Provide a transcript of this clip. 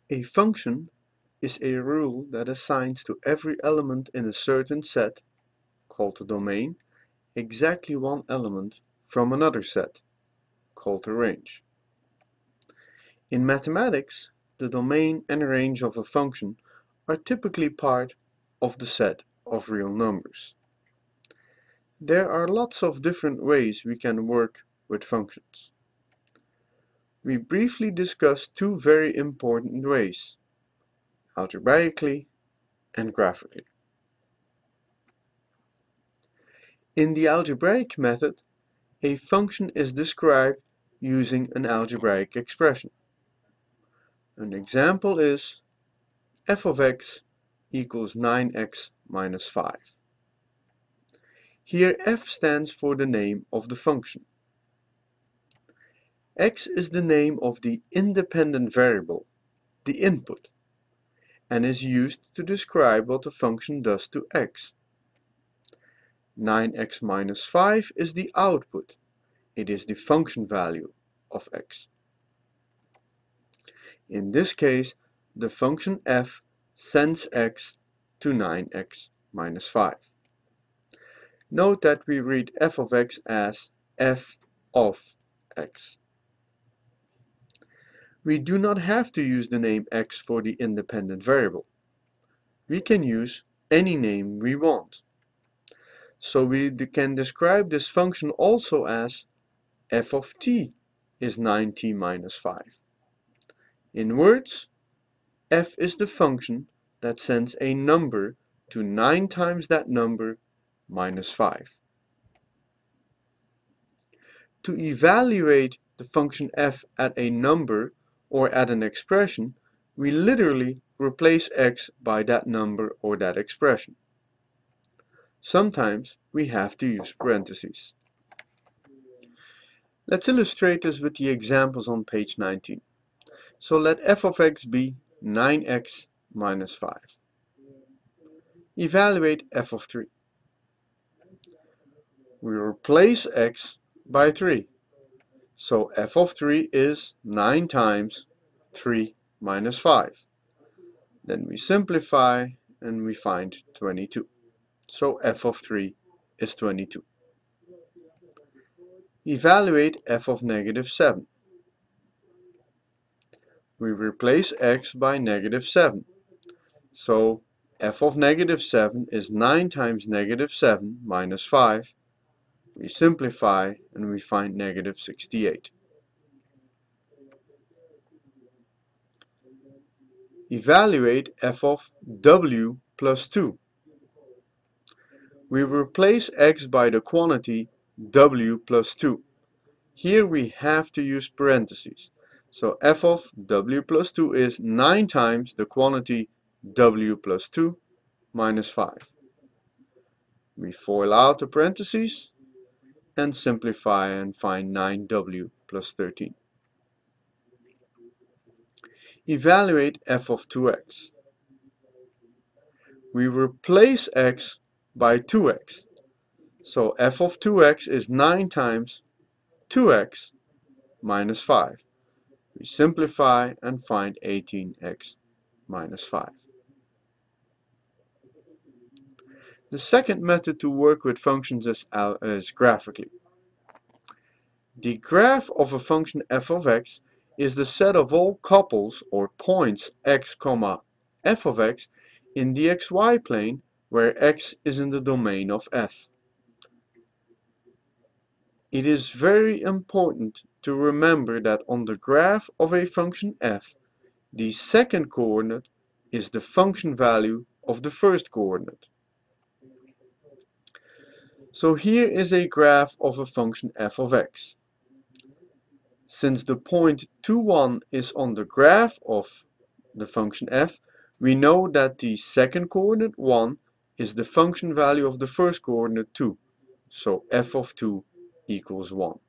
A function is a rule that assigns to every element in a certain set, called the domain, exactly one element from another set, called the range. In mathematics, the domain and range of a function are typically part of the set of real numbers. There are lots of different ways we can work with functions. We briefly discussed two very important ways, algebraically and graphically. In the algebraic method, a function is described using an algebraic expression. An example is f of x equals 9x minus 5. Here f stands for the name of the function. X is the name of the independent variable, the input, and is used to describe what the function does to x. 9x minus 5 is the output. It is the function value of x. In this case, the function f sends x to 9x minus 5. Note that we read f of x as f of x. We do not have to use the name x for the independent variable. We can use any name we want. So we can describe this function also as f of t is 9t minus 5. In words, f is the function that sends a number to 9 times that number minus 5. To evaluate the function f at a number or at an expression, we literally replace x by that number or that expression. Sometimes we have to use parentheses. Let's illustrate this with the examples on page 19. So let f of x be 9x minus 5. Evaluate f of 3. We replace x by 3. So f of 3 is 9 times 3 minus 5. Then we simplify and we find 22. So f of 3 is 22. Evaluate f of negative 7. We replace x by negative 7. So f of negative 7 is 9 times negative 7 minus 5. We simplify and we find negative 68. Evaluate f of w plus 2. We replace x by the quantity w plus 2. Here we have to use parentheses. So f of w plus 2 is 9 times the quantity w plus 2 minus 5. We FOIL out the parentheses and simplify and find 9w plus 13. Evaluate f of 2x. We replace x by 2x. So f of 2x is 9 times 2x minus 5. We simplify and find 18x minus 5. The second method to work with functions is graphically. The graph of a function f of x is the set of all couples or points x, f of x in the xy plane where x is in the domain of f. It is very important to remember that on the graph of a function f, the second coordinate is the function value of the first coordinate. So here is a graph of a function f of x. Since the point 2, 1 is on the graph of the function f, we know that the second coordinate 1 is the function value of the first coordinate 2. So f of 2 equals 1.